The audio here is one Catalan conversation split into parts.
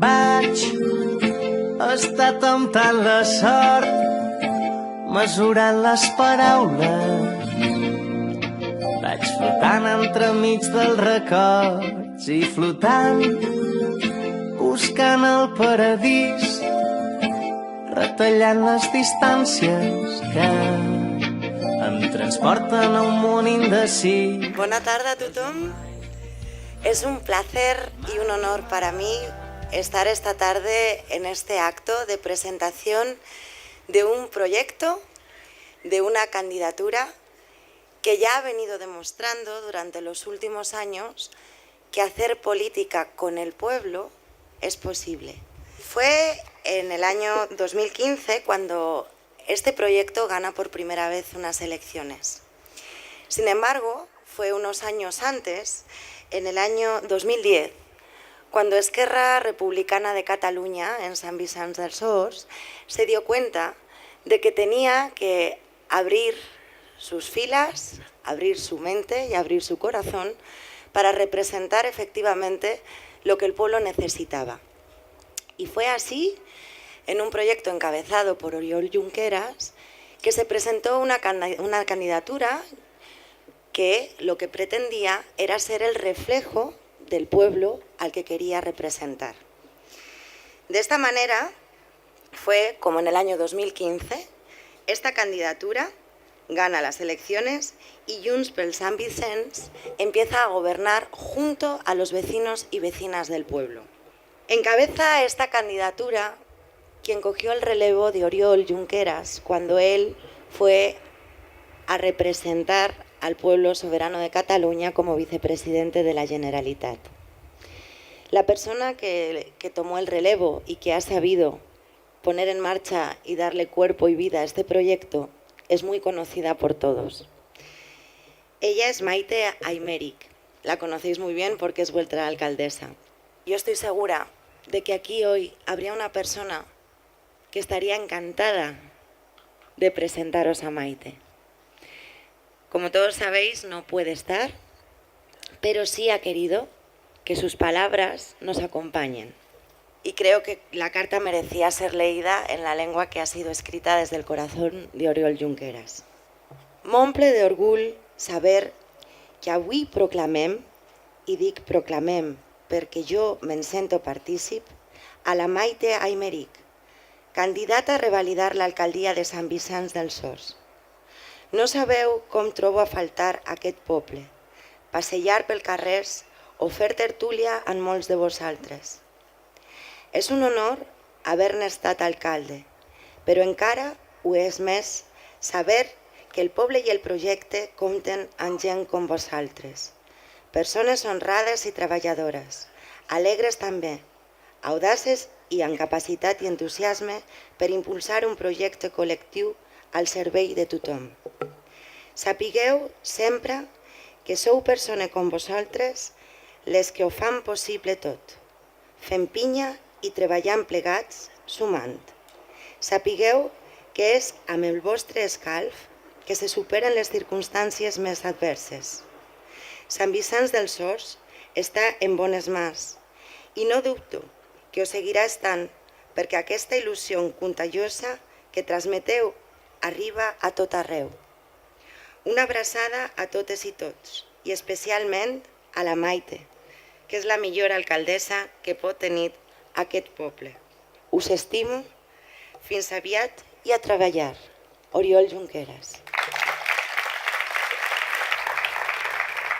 Vaig estar temptant la sort, mesurant les paraules. Vaig flotant entremig dels records i flotant, buscant el paradís, retallant les distàncies que em transporten a un món indecis. Bona tarda a tothom. Es un placer y un honor para mí estar esta tarde en este acto de presentación de un proyecto, de una candidatura que ya ha venido demostrando durante los últimos años que hacer política con el pueblo es posible. Fue en el año 2015 cuando este proyecto gana por primera vez unas elecciones. Sin embargo, fue unos años antes, en el año 2010, cuando Esquerra Republicana de Cataluña, en Sant Vicenç dels Horts, se dio cuenta de que tenía que abrir sus filas, abrir su mente y abrir su corazón para representar efectivamente lo que el pueblo necesitaba. Y fue así, en un proyecto encabezado por Oriol Junqueras, que se presentó una candidatura que lo que pretendía era ser el reflejo del pueblo al que quería representar. De esta manera fue como en el año 2015, esta candidatura gana las elecciones y Junts pel Sant Vicenç empieza a gobernar junto a los vecinos y vecinas del pueblo. Encabeza esta candidatura quien cogió el relevo de Oriol Junqueras cuando él fue a representar al pueblo soberano de Cataluña como vicepresidente de la Generalitat. La persona que tomó el relevo y que ha sabido poner en marcha y darle cuerpo y vida a este proyecto es muy conocida por todos. Ella es Maite Aymeric. La conocéis muy bien porque es vuestra alcaldesa. Yo estoy segura de que aquí hoy habría una persona que estaría encantada de presentaros a Maite. Como todos sabéis, no puede estar, pero sí ha querido que sus palabras nos acompañen. Y creo que la carta merecía ser leída en la lengua que ha sido escrita desde el corazón de Oriol Junqueras. M'omple d'orgull saber que avui proclamem, i dic proclamem perquè jo me'n sento partícip, a la Maite Aymeric, candidata a revalidar l'alcaldia de Sant Vicenç dels Horts. No sabeu com trobo a faltar aquest poble, passejar pel carrers o fer tertúlia amb molts de vosaltres. És un honor haver-ne estat alcalde, però encara ho és més saber que el poble i el projecte compten amb gent com vosaltres. Persones honrades i treballadores, alegres també, audaces i amb capacitat i entusiasme per impulsar un projecte col·lectiu al servei de tothom. Sapigueu sempre que sou persones com vosaltres les que ho fan possible tot, fent pinya i treballant plegats, sumant. Sapigueu que és amb el vostre escalf que se superen les circumstàncies més adverses. Sant Vicenç dels Horts està en bones mans i no dubto que ho seguirà estant perquè aquesta il·lusió contagiosa que transmeteu arriba a tot arreu. Una abraçada a totes i tots, i especialment a la Maite, que és la millor alcaldessa que pot tenir aquest poble. Us estimo, fins aviat i a treballar. Oriol Junqueras.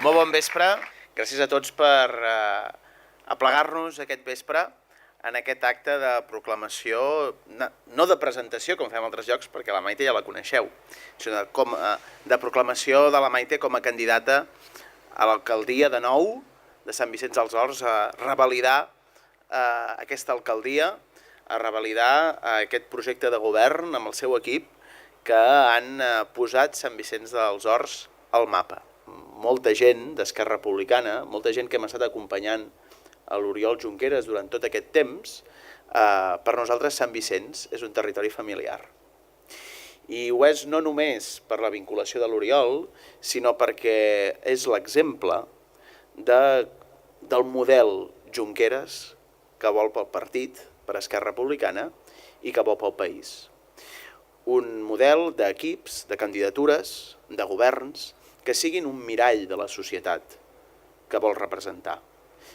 Molt bon vespre. Gràcies a tots per aplegar-nos aquest vespre en aquest acte de proclamació, no de presentació, com fem a altres llocs, perquè la Maite ja la coneixeu, sinó de proclamació de la Maite com a candidata a l'alcaldia de nou de Sant Vicenç dels Horts, a revalidar aquesta alcaldia, a revalidar aquest projecte de govern amb el seu equip que han posat Sant Vicenç dels Horts al mapa. Molta gent d'Esquerra Republicana, molta gent que hem estat acompanyant a l'Oriol Junqueras durant tot aquest temps, per nosaltres Sant Vicenç és un territori familiar. I ho és no només per la vinculació de l'Oriol, sinó perquè és l'exemple de del model Junqueras que vol pel partit, per Esquerra Republicana i que vol pel país. Un model d'equips, de candidatures, de governs, que siguin un mirall de la societat que vol representar.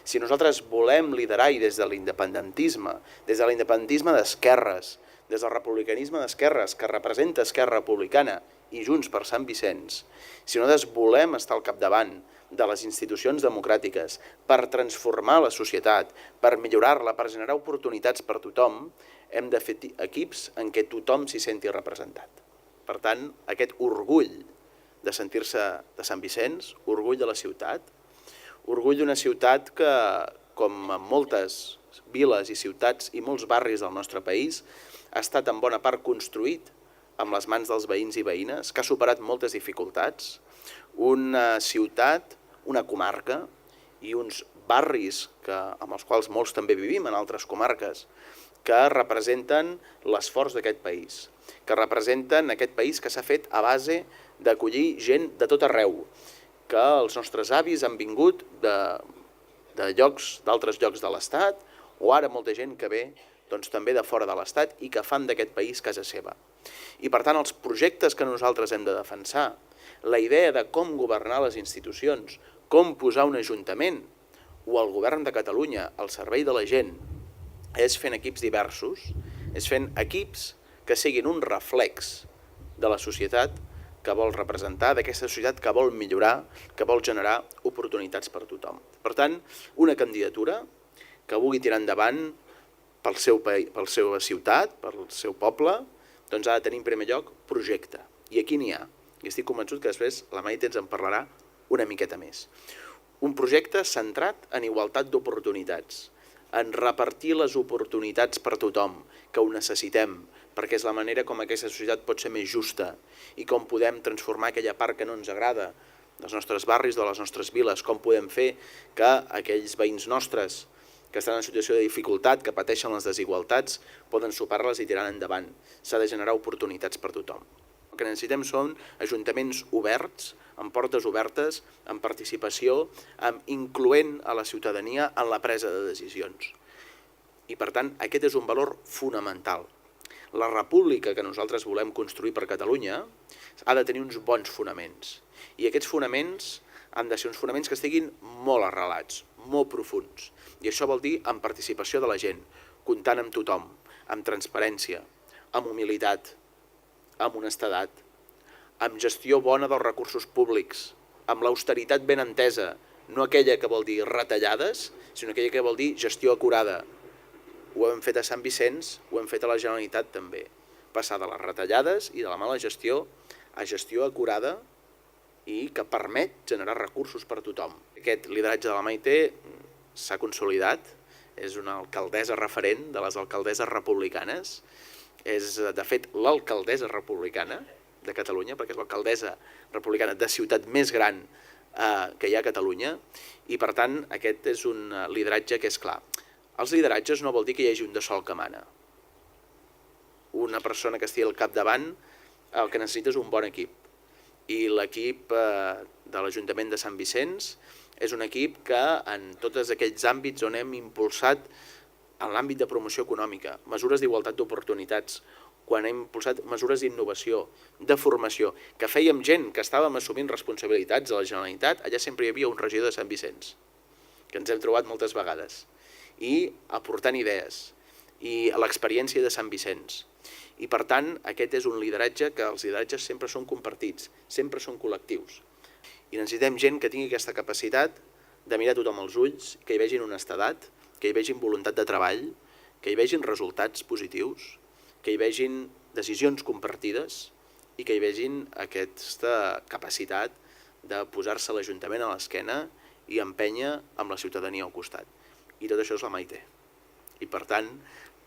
Si nosaltres volem liderar i des de l'independentisme d'esquerres, des del republicanisme d'esquerres que representa Esquerra Republicana i Junts per Sant Vicenç, si nosaltres volem estar al capdavant de les institucions democràtiques per transformar la societat, per millorar-la, per generar oportunitats per tothom, hem de fer equips en què tothom s'hi senti representat. Per tant, aquest orgull de sentir-se de Sant Vicenç, orgull de la ciutat, orgull d'una ciutat que, com en moltes viles i ciutats i molts barris del nostre país, ha estat en bona part construït amb les mans dels veïns i veïnes, que ha superat moltes dificultats, una ciutat, una comarca i uns barris amb els quals molts també vivim en altres comarques, que representen l'esforç d'aquest país, que representen aquest país que s'ha fet a base d'acollir gent de tot arreu, que els nostres avis han vingut d'altres llocs de l'Estat, o ara molta gent que ve també de fora de l'Estat i que fan d'aquest país casa seva. I per tant els projectes que nosaltres hem de defensar, la idea de com governar les institucions, com posar un ajuntament o el govern de Catalunya al servei de la gent, és fent equips diversos, és fent equips que siguin un reflex de la societat que vol representar, d'aquesta societat que vol millorar, que vol generar oportunitats per tothom. Per tant, una candidatura que vulgui tirar endavant per la seva ciutat, pel seu poble, doncs ha de tenir en primer lloc projecte. I aquí n'hi ha. I estic convençut que després la Maite ens en parlarà una miqueta més. Un projecte centrat en igualtat d'oportunitats, en repartir les oportunitats per tothom, que ho necessitem, perquè és la manera com aquesta societat pot ser més justa i com podem transformar aquella part que no ens agrada dels nostres barris, de les nostres viles, com podem fer que aquells veïns nostres que estan en situació de dificultat, que pateixen les desigualtats, poden superar-les i tirar endavant. S'ha de generar oportunitats per tothom. El que necessitem són ajuntaments oberts, amb portes obertes, amb participació, incloent a la ciutadania en la presa de decisions. I per tant, aquest és un valor fonamental. La república que nosaltres volem construir per Catalunya ha de tenir uns bons fonaments. I aquests fonaments han de ser uns fonaments que estiguin molt arrelats, molt profuns. I això vol dir amb participació de la gent, comptant amb tothom, amb transparència, amb humilitat, amb honestedat, amb gestió bona dels recursos públics, amb l'austeritat ben entesa, no aquella que vol dir retallades, sinó aquella que vol dir gestió acurada. Ho hem fet a Sant Vicenç, ho hem fet a la Generalitat també. Passar de les retallades i de la mala gestió a gestió acurada i que permet generar recursos per a tothom. Aquest lideratge de la Maite s'ha consolidat, és una alcaldessa referent de les alcaldesses republicanes, és de fet l'alcaldessa republicana de Catalunya, perquè és l'alcaldessa republicana de ciutat més gran que hi ha a Catalunya, i per tant aquest és un lideratge que és clar. Els lideratges no vol dir que hi hagi un de sol que mana. Una persona que estigui al capdavant el que necessita és un bon equip. I l'equip de l'Ajuntament de Sant Vicenç és un equip que en tots aquells àmbits on hem impulsat en l'àmbit de promoció econòmica, mesures d'igualtat d'oportunitats, quan hem impulsat mesures d'innovació, de formació, que fèiem gent que estàvem assumint responsabilitats a la Generalitat, allà sempre hi havia un regidor de Sant Vicenç, que ens hem trobat moltes vegades, i aportant idees, i l'experiència de Sant Vicenç. I per tant, aquest és un lideratge que els lideratges sempre són compartits, sempre són col·lectius. I necessitem gent que tingui aquesta capacitat de mirar tothom als ulls, que hi vegin honestedat, que hi vegin voluntat de treball, que hi vegin resultats positius, que hi vegin decisions compartides i que hi vegin aquesta capacitat de posar-se l'Ajuntament a l'esquena i empènyer amb la ciutadania al costat. I tot això és la Maite. I per tant,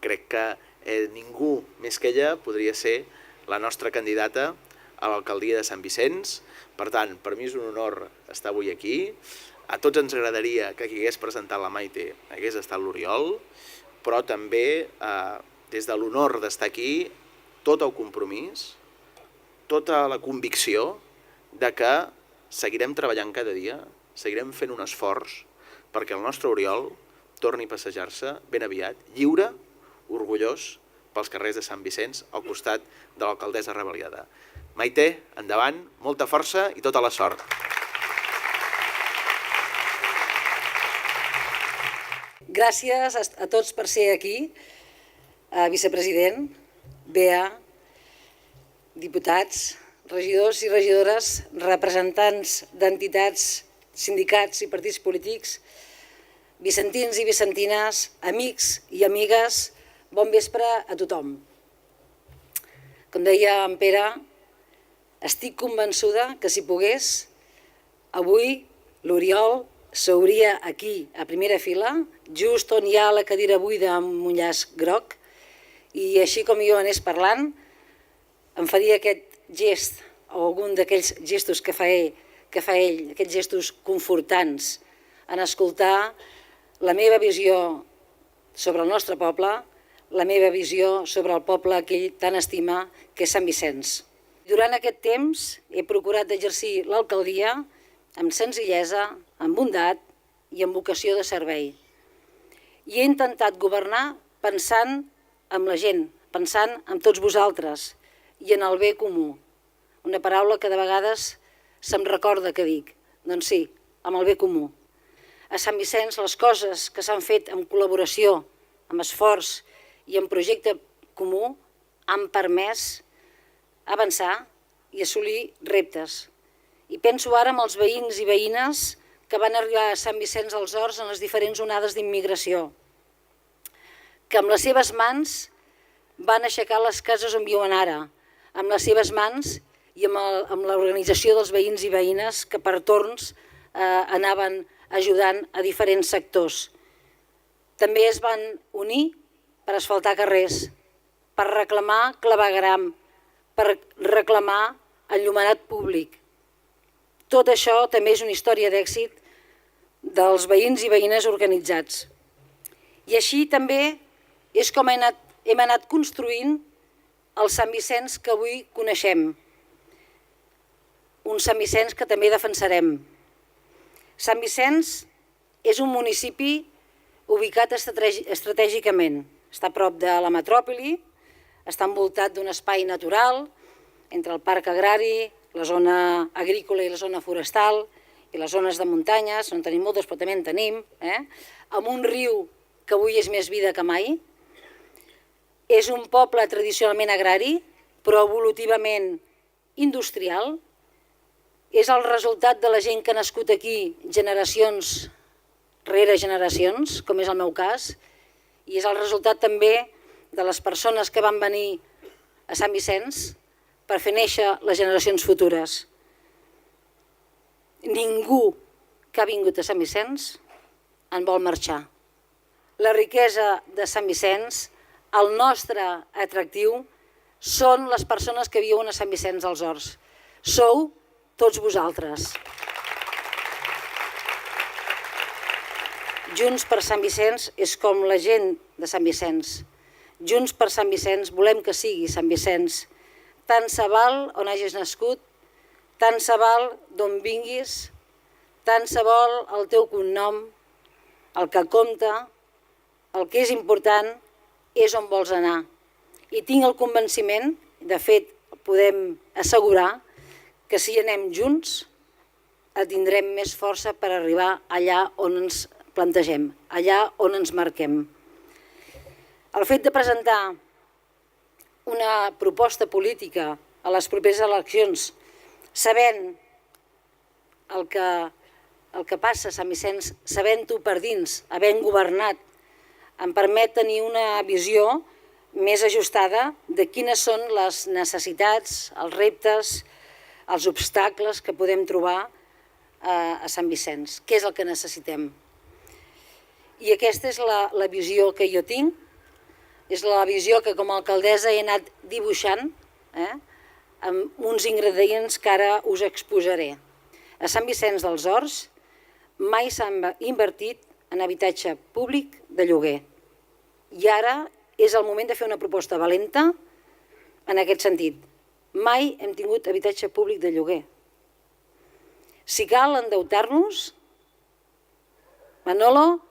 crec que ningú més que ella podria ser la nostra candidata a l'alcaldia de Sant Vicenç. Per tant, per mi és un honor estar avui aquí. A tots ens agradaria que qui hagués presentat la Maite hagués estat l'Oriol, però també des de l'honor d'estar aquí, tot el compromís, tota la convicció de que seguirem treballant cada dia, seguirem fent un esforç perquè el nostre Oriol torni a passejar-se ben aviat, lliure, orgullós, pels carrers de Sant Vicenç, al costat de l'alcaldessa rebel·liada. Maite, endavant, molta força i tota la sort. Gràcies a tots per ser aquí, vicepresident, Bea, diputats, regidors i regidores, representants d'entitats, sindicats i partits polítics, vicentins i vicentines, amics i amigues, bon vespre a tothom. Com deia en Pere, estic convençuda que si pogués, avui l'Oriol seuria aquí, a primera fila, just on hi ha la cadira buida amb un llaç groc, i així com jo anés parlant, em faria aquest gest, o algun d'aquells gestos que fa ell, aquests gestos confortants, en escoltar la meva visió sobre el nostre poble, la meva visió sobre el poble que ell tant estima, que és Sant Vicenç. Durant aquest temps he procurat d'exercir l'alcaldia amb senzillesa, amb bondat i amb vocació de servei. I he intentat governar pensant en la gent, pensant en tots vosaltres i en el bé comú. Una paraula que de vegades se'm recorda que dic. Doncs sí, amb el bé comú. A Sant Vicenç les coses que s'han fet amb col·laboració, amb esforç i amb projecte comú han permès avançar i assolir reptes. I penso ara en els veïns i veïnes que van arribar a Sant Vicenç dels Horts en les diferents onades d'immigració, que amb les seves mans van aixecar les cases on viuen ara, amb les seves mans i amb l'organització dels veïns i veïnes que per torns anaven ajudant a diferents sectors. També es van unir per asfaltar carrers, per reclamar clavegueram, per reclamar enllumenat públic. Tot això també és una història d'èxit dels veïns i veïnes organitzats. I així també és com hem anat construint el Sant Vicenç que avui coneixem. Un Sant Vicenç que també defensarem. Sant Vicenç és un municipi ubicat estratègicament. Està a prop de la metròpoli, està envoltat d'un espai natural entre el parc agrari, la zona agrícola i la zona forestal i les zones de muntanyes, no en tenim moltes però també en tenim, amb un riu que avui és més vida que mai. És un poble tradicionalment agrari, però evolutivament industrial. És el resultat de la gent que ha nascut aquí generacions rere generacions, com és el meu cas, i és el resultat també de les persones que van venir a Sant Vicenç per fer néixer les generacions futures. Ningú que ha vingut a Sant Vicenç en vol marxar. La riquesa de Sant Vicenç, el nostre atractiu, són les persones que viuen a Sant Vicenç dels Horts. Sou tots vosaltres. Junts per Sant Vicenç és com la gent de Sant Vicenç. Junts per Sant Vicenç volem que sigui Sant Vicenç. Tant se val on hagis nascut, tant se val d'on vinguis, tant se val el teu cognom, el que compta, el que és important és on vols anar. I tinc el convenciment, de fet podem assegurar, que si anem junts tindrem més força per arribar allà on ens plantegem, allà on ens marquem. El fet de presentar una proposta política a les properes eleccions, sabent el que passa a Sant Vicenç, sabent-ho per dins, havent governat, em permet tenir una visió més ajustada de quines són les necessitats, els reptes, els obstacles que podem trobar a Sant Vicenç. Què és el que necessitem? I aquesta és la visió que jo tinc, és la visió que com a alcaldessa he anat dibuixant amb uns ingredients que ara us exposaré. A Sant Vicenç dels Horts mai s'ha invertit en habitatge públic de lloguer. I ara és el moment de fer una proposta valenta en aquest sentit. Mai hem tingut habitatge públic de lloguer. Si cal endeutar-nos, Manolo,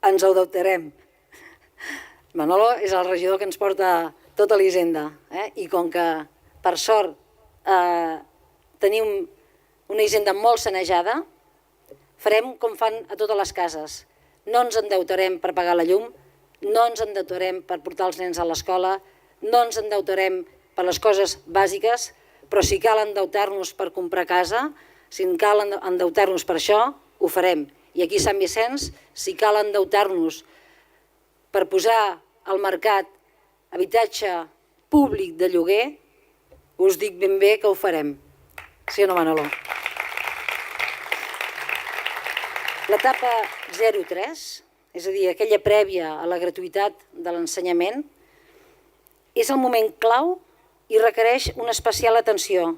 ens endeutarem. Manolo és el regidor que ens porta tota l'Hisenda, i com que, per sort, tenim una Hisenda molt sanejada, farem com fan a totes les cases. No ens endeutarem per pagar la llum, no ens endeutarem per portar els nens a l'escola, no ens endeutarem per les coses bàsiques, però si cal endeutar-nos per comprar casa, si cal endeutar-nos per això, ho farem. I aquí a Sant Vicenç, si cal endeutar-nos per posar al mercat habitatge públic de lloguer, us dic ben bé que ho farem. Sí o no, Manolo? L'etapa 0-3, és a dir, aquella prèvia a la gratuïtat de l'ensenyament, és el moment clau i requereix una especial atenció.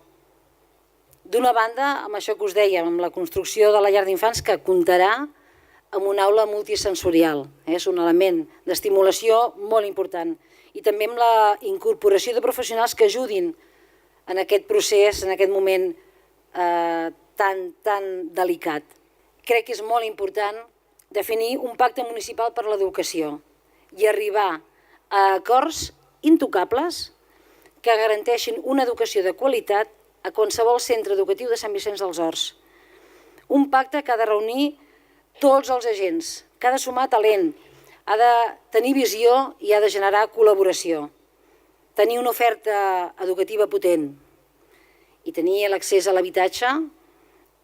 D'una banda, amb això que us dèiem, amb la construcció de la llar d'infants, que comptarà amb una aula multisensorial. És un element d'estimulació molt important. I també amb la incorporació de professionals que ajudin en aquest procés, en aquest moment tan delicat. Crec que és molt important definir un pacte municipal per l'educació i arribar a acords intocables que garanteixin una educació de qualitat a qualsevol centre educatiu de Sant Vicenç dels Horts. Un pacte que ha de reunir tots els agents, que ha de sumar talent, ha de tenir visió i ha de generar col·laboració. Tenir una oferta educativa potent i tenir l'accés a l'habitatge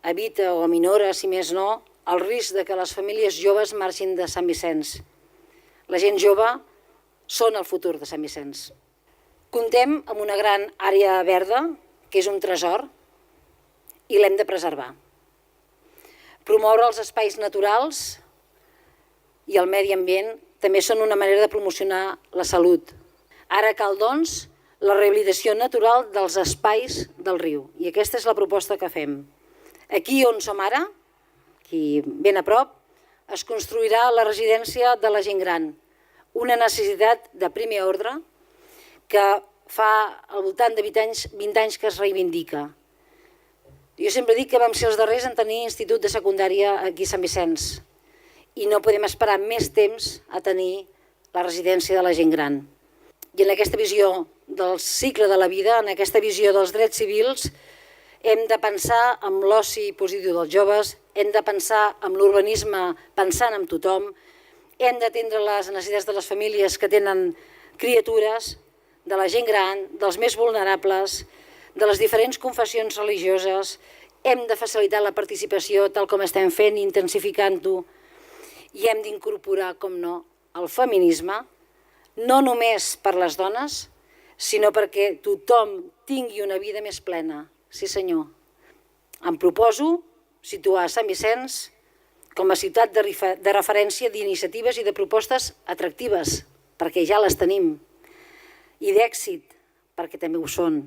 evita o aminora, si més no, el risc de que les famílies joves marxin de Sant Vicenç. La gent jove són el futur de Sant Vicenç. Comptem amb una gran àrea verda, que és un tresor, i l'hem de preservar. Promoure els espais naturals i el medi ambient també són una manera de promocionar la salut. Ara cal, doncs, la rehabilitació natural dels espais del riu, i aquesta és la proposta que fem. Aquí on som ara, aquí ben a prop, es construirà la residència de la gent gran, una necessitat de primer ordre que fa al voltant de 20 anys que es reivindica. Jo sempre dic que vam ser els darrers en tenir institut de secundària aquí a Sant Vicenç i no podem esperar més temps a tenir la residència de la gent gran. I en aquesta visió del cicle de la vida, en aquesta visió dels drets civils, hem de pensar en l'oci positiu dels joves, hem de pensar en l'urbanisme pensant en tothom, hem d'atendre les necessitats de les famílies que tenen criatures, de la gent gran, dels més vulnerables, de les diferents confessions religioses, hem de facilitar la participació tal com estem fent, intensificant-ho, i hem d'incorporar, com no, el feminisme, no només per les dones, sinó perquè tothom tingui una vida més plena. Sí, senyor. Em proposo situar Sant Vicenç com a ciutat de referència d'iniciatives i de propostes atractives, perquè ja les tenim, i d'èxit, perquè també ho són.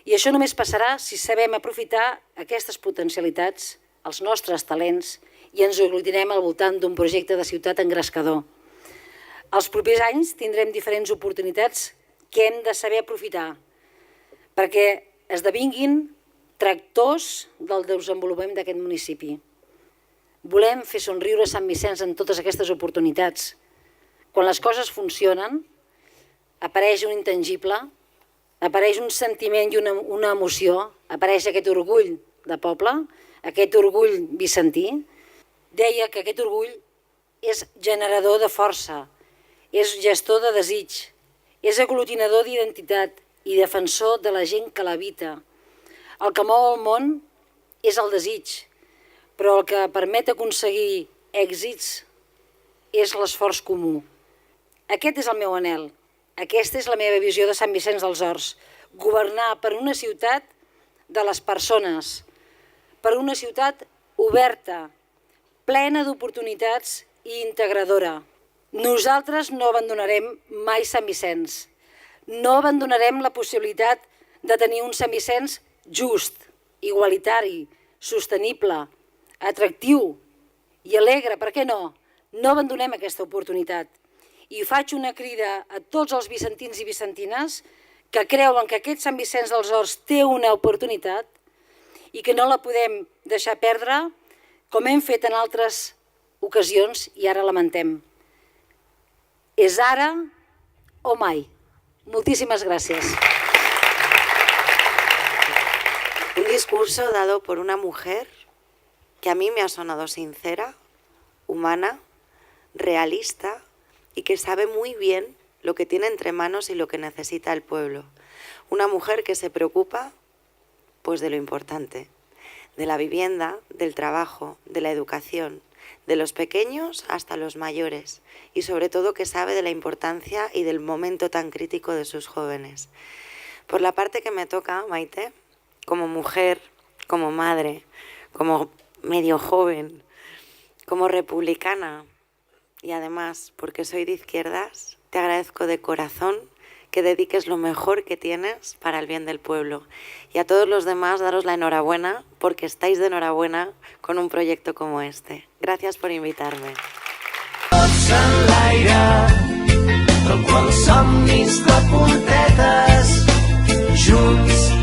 I això només passarà si sabem aprofitar aquestes potencialitats, els nostres talents, i ens aglutinem al voltant d'un projecte de ciutat engrescador. Els propers anys tindrem diferents oportunitats que hem de saber aprofitar, perquè esdevinguin tractors del desenvolupament d'aquest municipi. Volem fer somriure Sant Vicenç en totes aquestes oportunitats. Quan les coses funcionen, apareix un intangible, apareix un sentiment i una emoció, apareix aquest orgull de poble, aquest orgull vicentí. Deia que aquest orgull és generador de força, és gestor de desig, és aglutinador d'identitat i defensor de la gent que l'habita. El que mou el món és el desig, però el que permet aconseguir èxits és l'esforç comú. Aquest és el meu anhel, aquesta és la meva visió de Sant Vicenç dels Horts, governar per una ciutat de les persones, per una ciutat oberta, plena d'oportunitats i integradora. Nosaltres no abandonarem mai Sant Vicenç, no abandonarem la possibilitat de tenir un Sant Vicenç just, igualitari, sostenible, atractiu i alegre, per què no? No abandonem aquesta oportunitat. I faig una crida a tots els vicentins i vicentines que creuen que aquest Sant Vicenç dels Horts té una oportunitat i que no la podem deixar perdre com hem fet en altres ocasions i ara lamentem. És ara o mai. Moltíssimes gràcies. Un discurso dado por una mujer que a mí me ha sonado sincera, humana, realista y que sabe muy bien lo que tiene entre manos y lo que necesita el pueblo. Una mujer que se preocupa, pues, de lo importante, de la vivienda, del trabajo, de la educación, de los pequeños hasta los mayores y sobre todo que sabe de la importancia y del momento tan crítico de sus jóvenes. Por la parte que me toca, Maite, como mujer, como madre, como medio joven, como republicana y además porque soy de izquierdas, te agradezco de corazón que dediques lo mejor que tienes para el bien del pueblo. Y a todos los demás daros la enhorabuena porque estáis de enhorabuena con un proyecto como este. Gracias por invitarme. Tots en l'aire, com els somnis de puntetes, junts